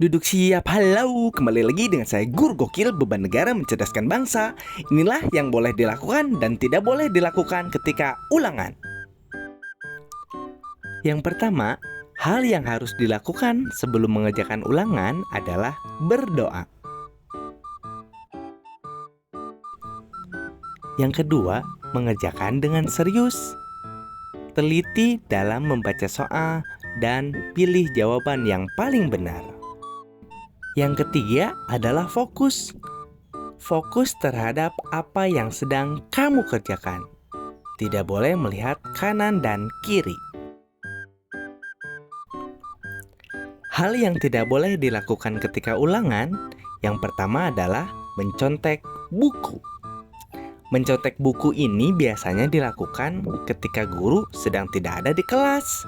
Duduk siap, halo. Kembali lagi dengan saya Guru Gokil, beban negara mencerdaskan bangsa. Inilah yang boleh dilakukan dan tidak boleh dilakukan ketika ulangan. Yang pertama, hal yang harus dilakukan sebelum mengerjakan ulangan adalah berdoa. Yang kedua, mengerjakan dengan serius. Teliti dalam membaca soal dan pilih jawaban yang paling benar. Yang ketiga adalah fokus. Fokus terhadap apa yang sedang kamu kerjakan. Tidak boleh melihat kanan dan kiri. Hal yang tidak boleh dilakukan ketika ulangan, yang pertama adalah mencontek buku. Mencontek buku ini biasanya dilakukan ketika guru sedang tidak ada di kelas.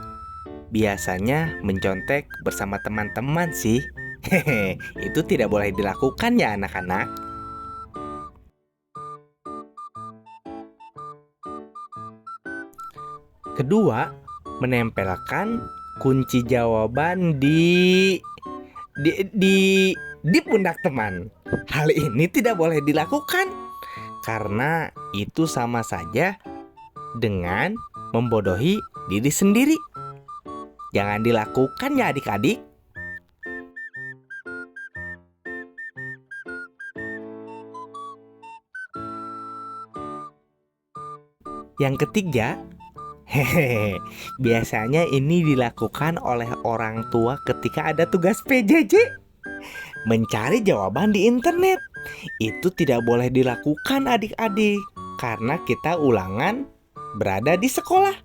Biasanya mencontek bersama teman-teman sih. Hehe, itu tidak boleh dilakukan ya anak-anak. Kedua, menempelkan kunci jawaban di di di pundak teman. Hal ini tidak boleh dilakukan karena itu sama saja dengan membodohi diri sendiri. Jangan dilakukan ya adik-adik. Yang ketiga, hehehe, biasanya ini dilakukan oleh orang tua ketika ada tugas PJJ. Mencari jawaban di internet. Itu tidak boleh dilakukan adik-adik karena kita ulangan berada di sekolah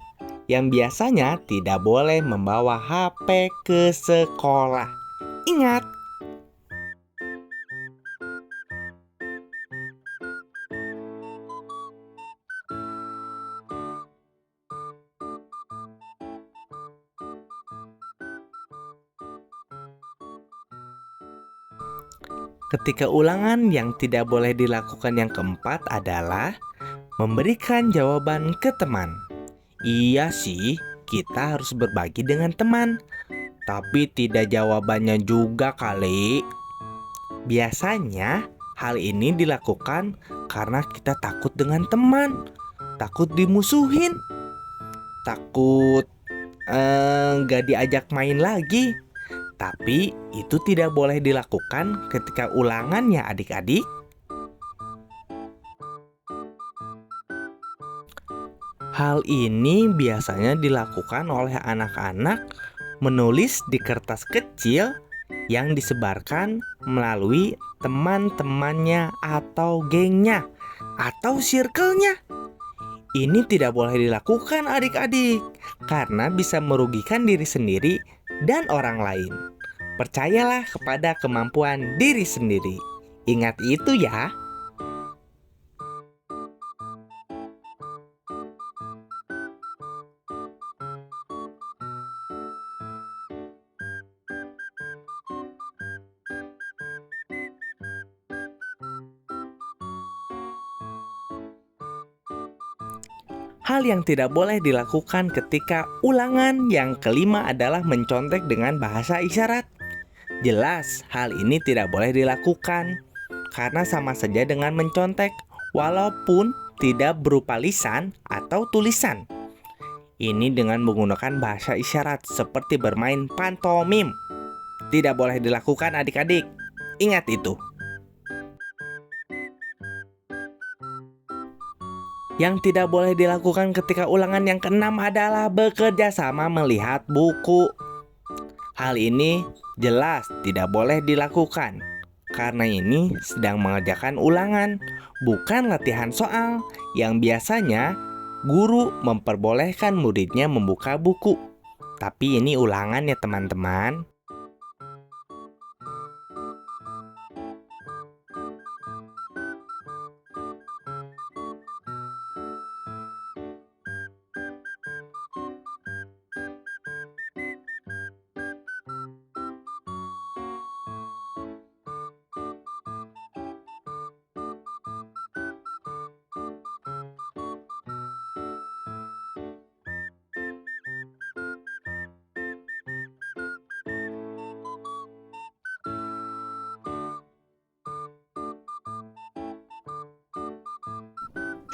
yang biasanya tidak boleh membawa HP ke sekolah. Ingat. Ketika ulangan yang tidak boleh dilakukan yang keempat adalah memberikan jawaban ke teman. Iya sih, kita harus berbagi dengan teman, tapi tidak jawabannya juga kali. Biasanya hal ini dilakukan karena kita takut dengan teman, takut dimusuhin, takut nggak diajak main lagi. Tapi itu tidak boleh dilakukan ketika ulangan ya adik-adik. Hal ini biasanya dilakukan oleh anak-anak menulis di kertas kecil yang disebarkan melalui teman-temannya atau gengnya atau circle-nya. Ini tidak boleh dilakukan adik-adik karena bisa merugikan diri sendiri dan orang lain. Percayalah kepada kemampuan diri sendiri. Ingat itu ya. Hal yang tidak boleh dilakukan ketika ulangan yang kelima adalah mencontek dengan bahasa isyarat. Jelas, hal ini tidak boleh dilakukan karena sama saja dengan mencontek walaupun tidak berupa lisan atau tulisan. Ini dengan menggunakan bahasa isyarat seperti bermain pantomim. Tidak boleh dilakukan adik-adik. Ingat itu. Yang tidak boleh dilakukan ketika ulangan yang keenam adalah bekerja sama melihat buku. Hal ini jelas tidak boleh dilakukan karena ini sedang mengerjakan ulangan, bukan latihan soal yang biasanya guru memperbolehkan muridnya membuka buku. Tapi ini ulangan ya teman-teman.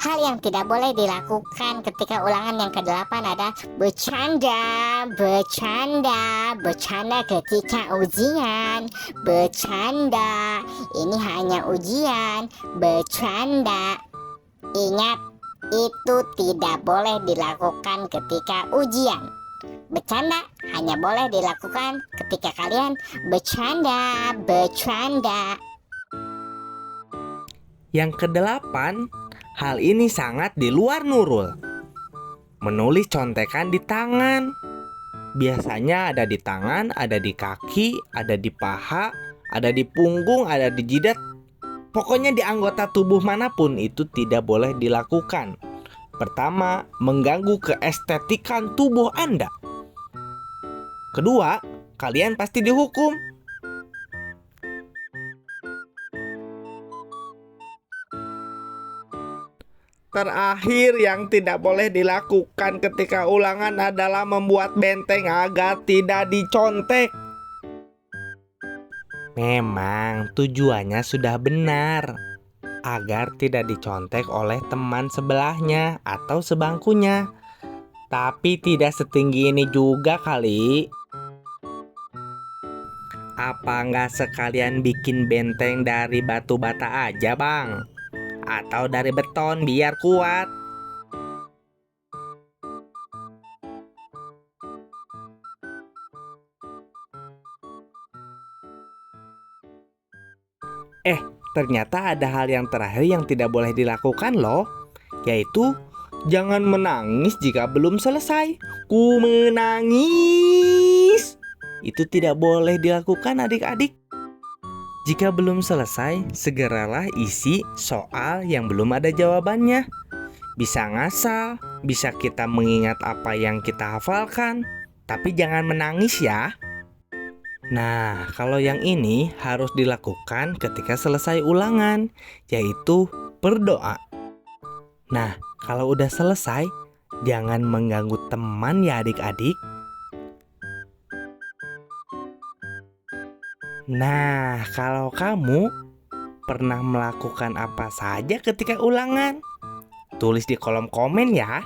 Hal yang tidak boleh dilakukan ketika ulangan yang ke-8 adalah bercanda, bercanda, bercanda ketika ujian, bercanda. Ini hanya ujian, bercanda. Ingat, itu tidak boleh dilakukan ketika ujian. Bercanda hanya boleh dilakukan ketika kalian bercanda, bercanda. Yang kedelapan, hal ini sangat di luar Nurul. Menulis contekan di tangan. Biasanya ada di tangan, ada di kaki, ada di paha, ada di punggung, ada di jidat. Pokoknya di anggota tubuh manapun itu tidak boleh dilakukan. Pertama, mengganggu keestetikan tubuh Anda. Kedua, kalian pasti dihukum. Terakhir, yang tidak boleh dilakukan ketika ulangan adalah membuat benteng agar tidak dicontek. Memang tujuannya sudah benar, agar tidak dicontek oleh teman sebelahnya atau sebangkunya. Tapi tidak setinggi ini juga kali. Apa nggak sekalian bikin benteng dari batu bata aja, Bang? Atau dari beton biar kuat? Ternyata ada hal yang terakhir yang tidak boleh dilakukan loh, yaitu jangan menangis jika belum selesai. Ku menangis. Itu tidak boleh dilakukan adik-adik. Jika belum selesai, segeralah isi soal yang belum ada jawabannya. Bisa ngasal, bisa kita mengingat apa yang kita hafalkan, tapi jangan menangis ya. Nah, kalau yang ini harus dilakukan ketika selesai ulangan, yaitu berdoa. Nah, kalau udah selesai, jangan mengganggu teman ya adik-adik. Nah, kalau kamu pernah melakukan apa saja ketika ulangan? Tulis di kolom komen ya.